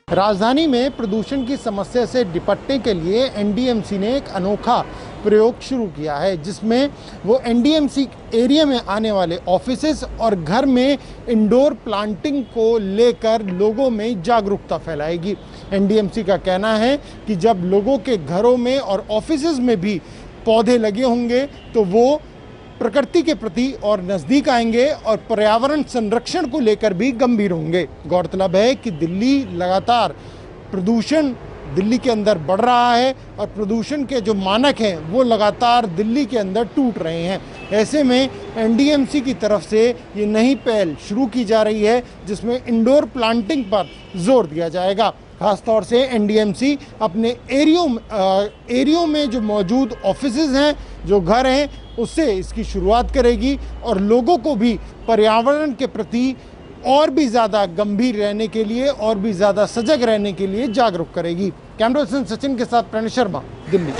राजधानी में प्रदूषण की समस्या से निपटने के लिए एनडीएमसी ने एक अनोखा प्रयोग शुरू किया है, जिसमें वो एनडीएमसी एरिया में आने वाले ऑफिसेज और घर में इंडोर प्लांटिंग को लेकर लोगों में जागरूकता फैलाएगी। एनडीएमसी का कहना है कि जब लोगों के घरों में और ऑफिसेज में भी पौधे लगे होंगे तो वो प्रकृति के प्रति और नज़दीक आएंगे और पर्यावरण संरक्षण को लेकर भी गंभीर होंगे। गौरतलब है कि लगातार प्रदूषण दिल्ली के अंदर बढ़ रहा है और प्रदूषण के जो मानक हैं वो लगातार दिल्ली के अंदर टूट रहे हैं। ऐसे में एनडीएमसी की तरफ से ये नई पहल शुरू की जा रही है, जिसमें इंडोर प्लांटिंग पर जोर दिया जाएगा। खासतौर से एनडीएमसी अपने एरियो में जो मौजूद ऑफिसेज हैं, जो घर हैं, उससे इसकी शुरुआत करेगी और लोगों को भी पर्यावरण के प्रति और भी ज़्यादा गंभीर रहने के लिए और भी ज़्यादा सजग रहने के लिए जागरूक करेगी। कैमरा पर्सन सचिन के साथ प्रणय शर्मा, दिल्ली।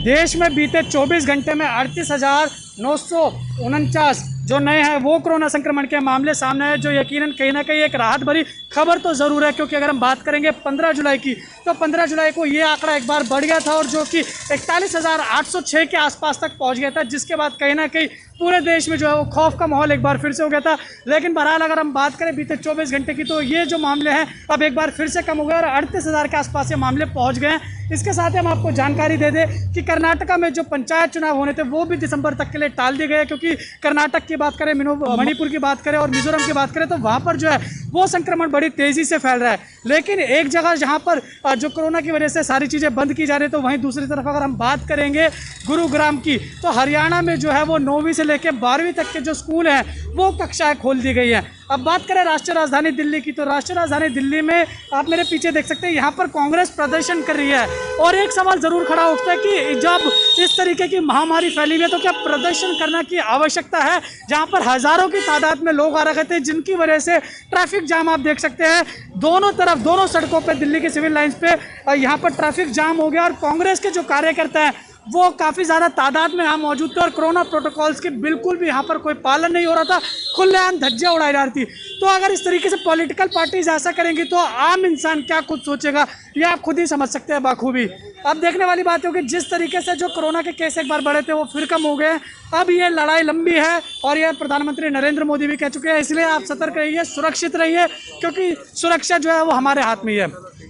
देश में बीते 24 घंटे में 38,949 जो नए हैं वो कोरोना संक्रमण के मामले सामने आए, जो यकीनन कहीं ना कहीं एक राहत भरी खबर तो ज़रूर है। क्योंकि अगर हम बात करेंगे 15 जुलाई की, तो 15 जुलाई को ये आंकड़ा एक बार बढ़ गया था और जो कि 41,806 के आसपास तक पहुंच गया था, जिसके बाद कहीं ना कहीं पूरे देश में जो है वो खौफ का माहौल एक बार फिर से हो गया था। लेकिन बहरहाल अगर हम बात करें बीते 24 घंटे की, तो ये जो मामले हैं अब एक बार फिर से कम हो गए और 38,000 के आसपास ये मामले पहुँच गए हैं। इसके साथ ही हम आपको जानकारी दे दें कि कर्नाटका में जो पंचायत चुनाव होने थे वो भी दिसंबर तक के लिए टाल दिए गए, क्योंकि कर्नाटक की बात करें, मणिपुर की बात करें और मिजोरम की बात करें, तो वहाँ पर जो है वो संक्रमण बड़ी तेज़ी से फैल रहा है। लेकिन एक जगह जहाँ पर जो कोरोना की वजह से सारी चीज़ें बंद की जा रही है, तो वहीं दूसरी तरफ अगर हम बात करेंगे गुरुग्राम की, तो हरियाणा में जो है वो 9वीं से लेकर 12वीं तक के जो स्कूल हैं वो कक्षाएँ खोल दी गई हैं। अब बात करें राष्ट्रीय राजधानी दिल्ली की, तो राष्ट्रीय राजधानी दिल्ली में आप मेरे पीछे देख सकते हैं, यहाँ पर कांग्रेस प्रदर्शन कर रही है। और एक सवाल ज़रूर खड़ा उठता है कि जब इस तरीके की महामारी फैली हुई है तो क्या प्रदर्शन करना की आवश्यकता है, जहाँ पर हज़ारों की तादाद में लोग आ रहे थे, जिनकी वजह से ट्रैफिक जाम आप देख सकते हैं दोनों तरफ, दोनों सड़कों पर दिल्ली के सिविल लाइन्स पे यहाँ पर ट्रैफिक जाम हो गया। और कांग्रेस के जो कार्यकर्ता हैं वो काफ़ी ज़्यादा तादाद में यहाँ मौजूद थे और कोरोना प्रोटोकॉल्स के बिल्कुल भी यहाँ पर कोई पालन नहीं हो रहा था, खुलेआम धज्जियाँ उड़ाई जा रही थी। तो अगर इस तरीके से पॉलिटिकल पार्टीज ऐसा करेंगी तो आम इंसान क्या कुछ सोचेगा, ये आप खुद ही समझ सकते हैं बाखूबी। अब देखने वाली बात होगी, जिस तरीके से जो कोरोना के केस एक बार बढ़े थे वो फिर कम हो गए। अब ये लड़ाई लंबी है और ये प्रधानमंत्री नरेंद्र मोदी भी कह चुके हैं, इसलिए आप सतर्क रहिए, सुरक्षित रहिए, क्योंकि सुरक्षा जो है वो हमारे हाथ में ही है।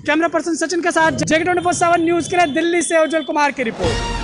कैमरा पर्सन सचिन के साथ जेके 24/7 न्यूज़ के लिए दिल्ली से उज्जवल कुमार की रिपोर्ट।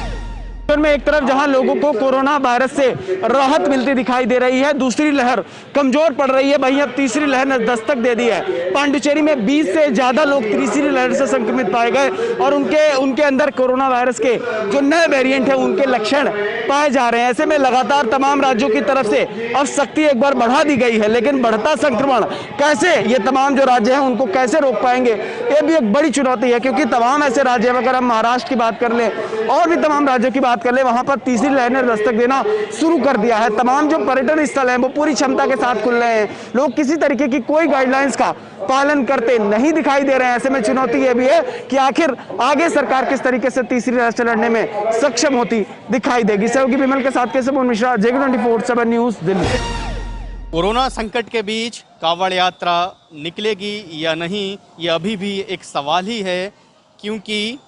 में एक तरफ जहां लोगों को कोरोना वायरस से राहत मिलती दिखाई दे रही है, दूसरी लहर कमजोर पड़ रही है, वहीं अब तीसरी लहर ने दस्तक दे दी है। पांडिचेरी में 20 से ज्यादा लोग तीसरी लहर से संक्रमित पाए गए और उनके अंदर कोरोना वायरस के जो नए वेरिएंट है उनके लक्षण पाए जा रहे हैं। ऐसे में लगातार तमाम राज्यों की तरफ से अब सख्ती एक बार बढ़ा दी गई है, लेकिन बढ़ता संक्रमण कैसे ये तमाम जो राज्य हैं उनको कैसे रोक पाएंगे, ये भी एक बड़ी चुनौती है। क्योंकि तमाम ऐसे राज्य, अगर हम महाराष्ट्र की बात कर लें और भी तमाम राज्यों की बात कर ले, वहां पर तीसरी लहर ने दस्तक देना शुरू कर दिया है। तमाम जो पर्यटन स्थल हैं वो पूरी क्षमता के साथ खुल रहे हैं, लोग किसी तरीके की कोई गाइडलाइंस का पालन करते नहीं दिखाई दे रहे हैं। ऐसे में चुनौती यह भी है कि आखिर आगे सरकार किस तरीके से तीसरी लहर से लड़ने में सक्षम होती दिखाई देगी। सहयोगी विमल के साथ केशव मिश्रा, जेके 24/7 न्यूज़, दिल्ली। कोरोना संकट के बीच कांवड़ यात्रा निकलेगी या नहीं, ये अभी भी एक सवाल ही है। क्योंकि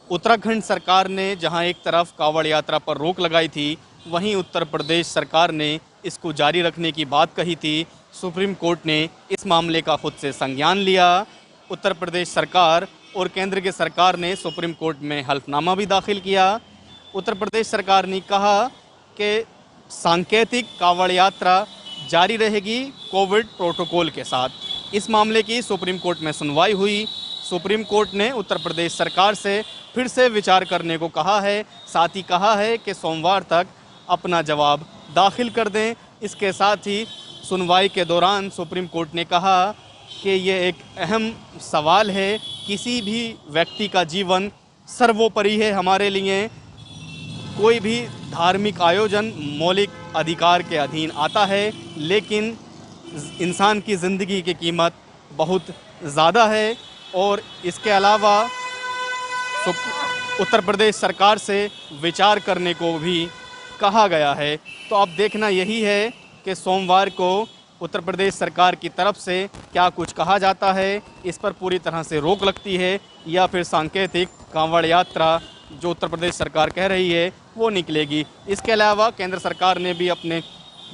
उत्तराखंड सरकार ने जहां एक तरफ कांवड़ यात्रा पर रोक लगाई थी, वहीं उत्तर प्रदेश सरकार ने इसको जारी रखने की बात कही थी। सुप्रीम कोर्ट ने इस मामले का खुद से संज्ञान लिया। उत्तर प्रदेश सरकार और केंद्र की सरकार ने सुप्रीम कोर्ट में हल्फनामा भी दाखिल किया। उत्तर प्रदेश सरकार ने कहा कि सांकेतिक कांवड़ यात्रा जारी रहेगी कोविड प्रोटोकॉल के साथ। इस मामले की सुप्रीम कोर्ट में सुनवाई हुई। सुप्रीम कोर्ट ने उत्तर प्रदेश सरकार से फिर से विचार करने को कहा है, साथ ही कहा है कि सोमवार तक अपना जवाब दाखिल कर दें। इसके साथ ही सुनवाई के दौरान सुप्रीम कोर्ट ने कहा कि ये एक अहम सवाल है, किसी भी व्यक्ति का जीवन सर्वोपरि है हमारे लिए। कोई भी धार्मिक आयोजन मौलिक अधिकार के अधीन आता है, लेकिन इंसान की ज़िंदगी की कीमत बहुत ज़्यादा है। और इसके अलावा उत्तर प्रदेश सरकार से विचार करने को भी कहा गया है। तो अब देखना यही है कि सोमवार को उत्तर प्रदेश सरकार की तरफ से क्या कुछ कहा जाता है, इस पर पूरी तरह से रोक लगती है या फिर सांकेतिक कांवड़ यात्रा जो उत्तर प्रदेश सरकार कह रही है वो निकलेगी। इसके अलावा केंद्र सरकार ने भी अपने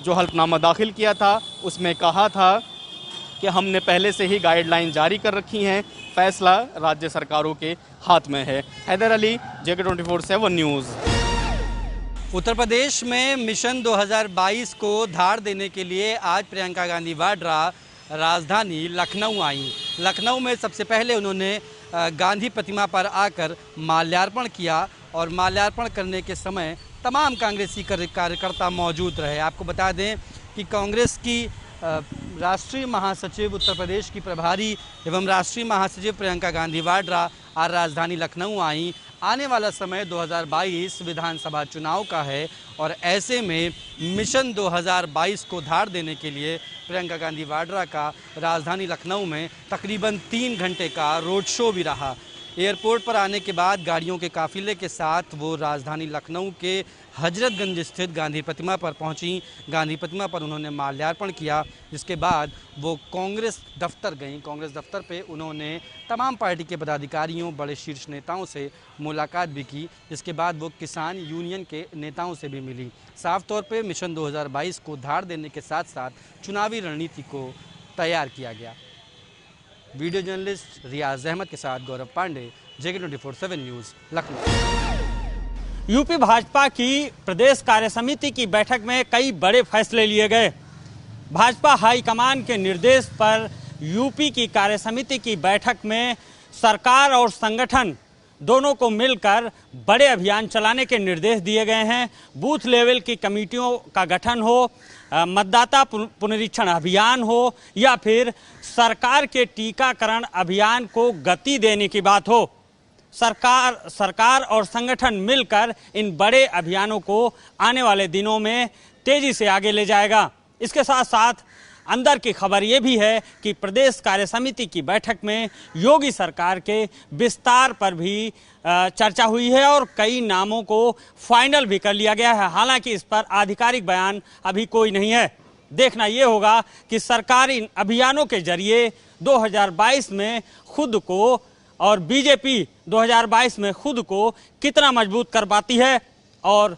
जो हल्फनामा दाखिल किया था उसमें कहा था कि हमने पहले से ही गाइडलाइन जारी कर रखी हैं, फैसला राज्य सरकारों के हाथ में है। Haider Ali, JK24/7 news. उत्तर प्रदेश में मिशन 2022 को धार देने के लिए आज प्रियंका गांधी वाड्रा राजधानी लखनऊ आई। लखनऊ में सबसे पहले उन्होंने गांधी प्रतिमा पर आकर माल्यार्पण किया और माल्यार्पण करने के समय तमाम कांग्रेसी कार्यकर्ता मौजूद रहे। आपको बता दें कि कांग्रेस की राष्ट्रीय महासचिव उत्तर प्रदेश की प्रभारी एवं राष्ट्रीय महासचिव प्रियंका गांधी वाड्रा आज राजधानी लखनऊ आई। आने वाला समय 2022 विधानसभा चुनाव का है और ऐसे में मिशन 2022 को धार देने के लिए प्रियंका गांधी वाड्रा का राजधानी लखनऊ में तकरीबन 3 घंटे का रोड शो भी रहा। एयरपोर्ट पर आने के बाद गाड़ियों के काफिले के साथ वो राजधानी लखनऊ के हजरतगंज स्थित गांधी प्रतिमा पर पहुंची। गांधी प्रतिमा पर उन्होंने माल्यार्पण किया, जिसके बाद वो कांग्रेस दफ्तर गईं। कांग्रेस दफ्तर पे उन्होंने तमाम पार्टी के पदाधिकारियों, बड़े शीर्ष नेताओं से मुलाकात भी की, जिसके बाद वो किसान यूनियन के नेताओं से भी मिली। साफ तौर पे मिशन 2022 को धार देने के साथ साथ चुनावी रणनीति को तैयार किया गया। वीडियो जर्नलिस्ट रियाज अहमद के साथ Gaurav Pandey, JK24/7 news, Lucknow. UP Bhajpa की प्रदेश कार्य समिति की बैठक में कई बड़े फैसले लिए गए। भाजपा हाईकमान के निर्देश पर यूपी की कार्य समिति की बैठक में सरकार और संगठन दोनों को मिलकर बड़े अभियान चलाने के निर्देश दिए गए हैं। बूथ लेवल की कमेटियों का गठन हो, मतदाता पुनरीक्षण अभियान हो या फिर सरकार के टीकाकरण अभियान को गति देने की बात हो, सरकार और संगठन मिलकर इन बड़े अभियानों को आने वाले दिनों में तेजी से आगे ले जाएगा। इसके साथ साथ अंदर की खबर ये भी है कि प्रदेश कार्य समिति की बैठक में योगी सरकार के विस्तार पर भी चर्चा हुई है और कई नामों को फाइनल भी कर लिया गया है। हालांकि इस पर आधिकारिक बयान अभी कोई नहीं है। देखना ये होगा कि सरकार इन अभियानों के जरिए 2022 में खुद को और बीजेपी 2022 में खुद को कितना मजबूत कर पाती है और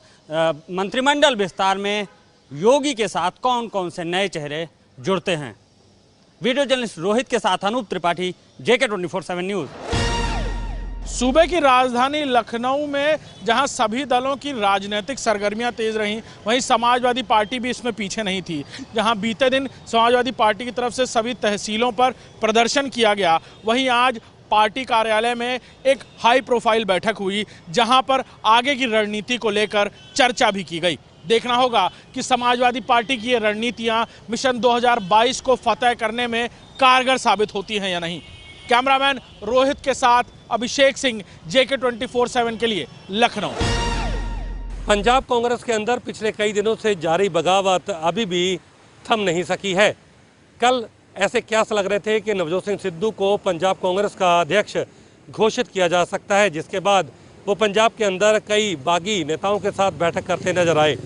मंत्रिमंडल विस्तार में योगी के साथ कौन कौन से नए चेहरे जुड़ते हैं। वीडियो जर्नलिस्ट रोहित के साथ अनूप त्रिपाठी, JK24/7 न्यूज़। सूबे की राजधानी लखनऊ में जहां सभी दलों की राजनीतिक सरगर्मियां तेज रहीं, वहीं समाजवादी पार्टी भी इसमें पीछे नहीं थी। जहां बीते दिन समाजवादी पार्टी की तरफ से सभी तहसीलों पर प्रदर्शन किया गया, वहीं आज पार्टी कार्यालय में एक हाई प्रोफाइल बैठक हुई जहां पर आगे की रणनीति को लेकर चर्चा भी की गई। देखना होगा कि समाजवादी पार्टी की ये रणनीतियां मिशन 2022 को फतेह करने में कारगर साबित होती हैं या नहीं। कैमरामैन रोहित के साथ अभिषेक सिंह, JK24/7 के लिए लखनऊ। पंजाब कांग्रेस के अंदर पिछले कई दिनों से जारी बगावत अभी भी थम नहीं सकी है। कल ऐसे क्यास लग रहे थे कि नवजोत सिंह सिद्धू को पंजाब कांग्रेस का अध्यक्ष घोषित किया जा सकता है, जिसके बाद वो पंजाब के अंदर कई बागी नेताओं के साथ बैठक करते नजर आए।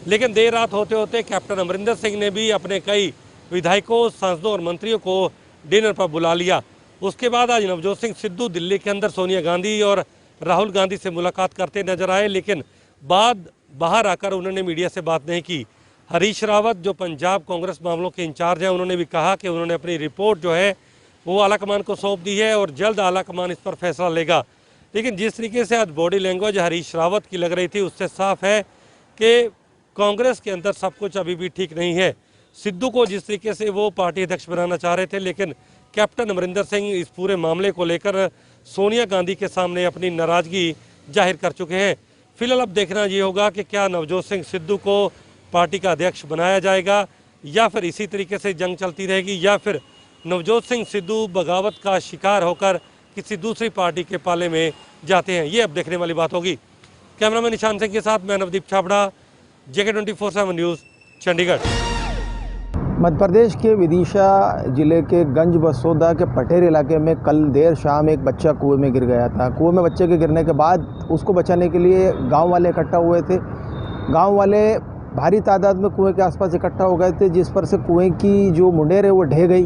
लेकिन देर रात होते होते कैप्टन अमरिंदर सिंह ने भी अपने कई विधायकों, सांसदों और मंत्रियों को डिनर पर बुला लिया। उसके बाद आज नवजोत सिंह सिद्धू दिल्ली के अंदर सोनिया गांधी और राहुल गांधी से मुलाकात करते नजर आए, लेकिन बाहर आकर उन्होंने मीडिया से बात नहीं की। हरीश रावत जो पंजाब कांग्रेस मामलों के इंचार्ज हैं, उन्होंने भी कहा कि उन्होंने अपनी रिपोर्ट जो है वो आलाकमान को सौंप दी है और जल्द आलाकमान इस पर फैसला लेगा। लेकिन जिस तरीके से आज बॉडी लैंग्वेज हरीश रावत की लग रही थी, उससे साफ है कि कांग्रेस के अंदर सब कुछ अभी भी ठीक नहीं है। सिद्धू को जिस तरीके से वो पार्टी अध्यक्ष बनाना चाह रहे थे, लेकिन कैप्टन अमरिंदर सिंह इस पूरे मामले को लेकर सोनिया गांधी के सामने अपनी नाराजगी जाहिर कर चुके हैं। फिलहाल अब देखना ये होगा कि क्या नवजोत सिंह सिद्धू को पार्टी का अध्यक्ष बनाया जाएगा या फिर इसी तरीके से जंग चलती रहेगी, या फिर नवजोत सिंह सिद्धू बगावत का शिकार होकर किसी दूसरी पार्टी के पाले में जाते हैं। ये अब देखने वाली बात होगी। कैमरामैन निशान सिंह के साथ मैं नवदीप छाबड़ा, JK24/7 न्यूज़, चंडीगढ़। मध्य प्रदेश के विदिशा जिले के गंज बसोदा के पटेर इलाके में कल देर शाम एक बच्चा कुएं में गिर गया था। कुएं में बच्चे के गिरने के बाद उसको बचाने के लिए गांव वाले इकट्ठा हुए थे। गांव वाले भारी तादाद में कुएं के आसपास इकट्ठा हो गए थे, जिस पर से कुएं की जो मुंडेर है वो ढह गई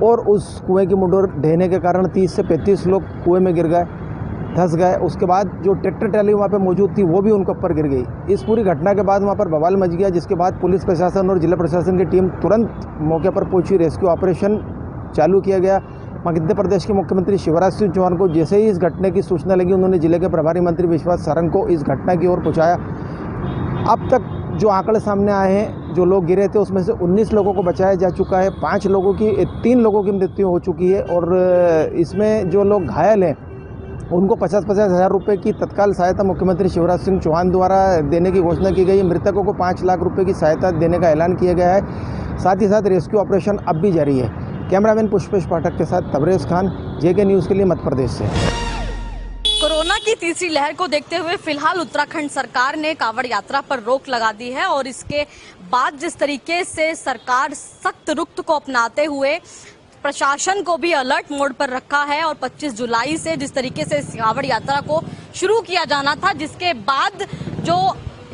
और उस कुएं की मुंडेर ढहने के कारण 30 से 35 लोग कुएं में गिर गए, धंस गए। उसके बाद जो ट्रैक्टर ट्रैली वहाँ पे मौजूद थी वो भी उनके ऊपर गिर गई। इस पूरी घटना के बाद वहाँ पर बवाल मच गया, जिसके बाद पुलिस प्रशासन और जिला प्रशासन की टीम तुरंत मौके पर पहुंची, रेस्क्यू ऑपरेशन चालू किया गया। मध्य प्रदेश के मुख्यमंत्री शिवराज सिंह चौहान को जैसे ही इस घटना की सूचना लगी, उन्होंने जिले के प्रभारी मंत्री विश्वास सारंग को इस घटना की ओर पहुँचाया। अब तक जो आंकड़े सामने आए हैं, जो लोग गिरे थे उसमें से 19 लोगों को बचाया जा चुका है, 3 लोगों की मृत्यु हो चुकी है और इसमें जो लोग घायल हैं उनको 50-50 हज़ार रुपये की तत्काल सहायता मुख्यमंत्री शिवराज सिंह चौहान द्वारा देने की घोषणा की गई है। मृतकों को 5 लाख रुपये की सहायता देने का ऐलान किया गया है। साथ ही साथ रेस्क्यू ऑपरेशन अब भी जारी है। कैमरामैन पुष्पेश पाठक के साथ तबरेज़ खान, जेके न्यूज़ के लिए मध्य प्रदेश से। कोरोना की तीसरी लहर को देखते हुए फिलहाल उत्तराखंड सरकार ने कांवड़ यात्रा पर रोक लगा दी है और इसके बाद जिस तरीके से सरकार सख्त रुख को अपनाते हुए प्रशासन को भी अलर्ट मोड पर रखा है और 25 जुलाई से जिस तरीके से इस कांवड़ यात्रा को शुरू किया जाना था, जिसके बाद जो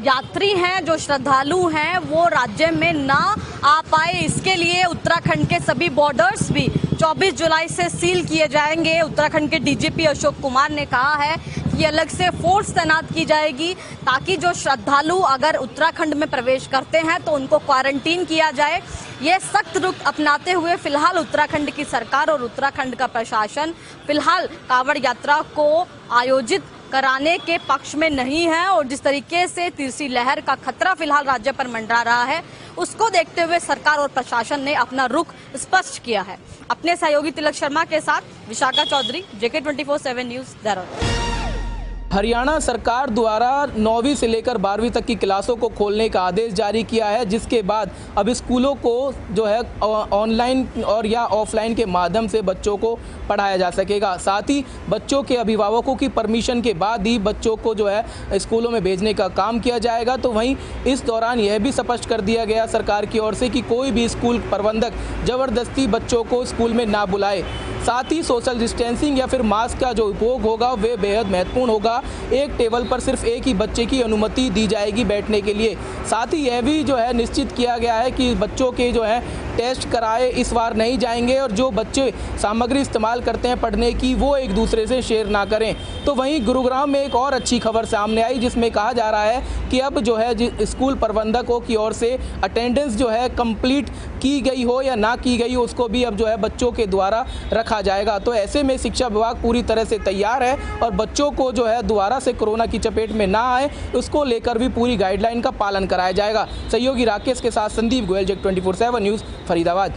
यात्री हैं, जो श्रद्धालु हैं, वो राज्य में ना आ पाए, इसके लिए उत्तराखंड के सभी बॉर्डर्स भी 24 जुलाई से सील किए जाएंगे। उत्तराखंड के डीजीपी अशोक कुमार ने कहा है कि अलग से फोर्स तैनात की जाएगी ताकि जो श्रद्धालु अगर उत्तराखंड में प्रवेश करते हैं तो उनको क्वारंटीन किया जाए। ये सख्त रुख अपनाते हुए फिलहाल उत्तराखंड की सरकार और उत्तराखंड का प्रशासन फिलहाल कांवड़ यात्रा को आयोजित कराने के पक्ष में नहीं है और जिस तरीके से तीसरी लहर का खतरा फिलहाल राज्य पर मंडरा रहा है, उसको देखते हुए सरकार और प्रशासन ने अपना रुख स्पष्ट किया है। अपने सहयोगी तिलक शर्मा के साथ विशाखा चौधरी, JK 24/7 न्यूज़, देहरादून। हरियाणा सरकार द्वारा 9वीं से लेकर 12वीं तक की क्लासों को खोलने का आदेश जारी किया है, जिसके बाद अब स्कूलों को जो है ऑनलाइन और या ऑफलाइन के माध्यम से बच्चों को पढ़ाया जा सकेगा। साथ ही बच्चों के अभिभावकों की परमिशन के बाद ही बच्चों को जो है स्कूलों में भेजने का काम किया जाएगा। तो वहीं इस दौरान यह भी स्पष्ट कर दिया गया सरकार की ओर से कि कोई भी स्कूल प्रबंधक ज़बरदस्ती बच्चों को स्कूल में ना बुलाए। साथ ही सोशल डिस्टेंसिंग या फिर मास्क का जो उपयोग होगा वे बेहद महत्वपूर्ण होगा। एक टेबल पर सिर्फ एक ही बच्चे की अनुमति दी जाएगी बैठने के लिए। साथ ही यह भी जो है निश्चित किया गया है कि बच्चों के जो है टेस्ट कराए इस बार नहीं जाएंगे और जो बच्चे सामग्री इस्तेमाल करते हैं पढ़ने की वो एक दूसरे से शेयर ना करें। तो वहीं गुरुग्राम में एक और अच्छी खबर सामने आई, जिसमें कहा जा रहा है कि अब जो है स्कूल प्रबंधकों की ओर से अटेंडेंस जो है कंप्लीट की गई हो या ना की गई हो, उसको भी अब जो है बच्चों के द्वारा रखा जाएगा। तो ऐसे में शिक्षा विभाग पूरी तरह से तैयार है और बच्चों को जो है दोबारा से कोरोना की चपेट में ना आए, उसको लेकर भी पूरी गाइडलाइन का पालन कराया जाएगा। सहयोगी राकेश के साथ संदीप गोयल, JK 24/7 न्यूज़, फरीदाबाद।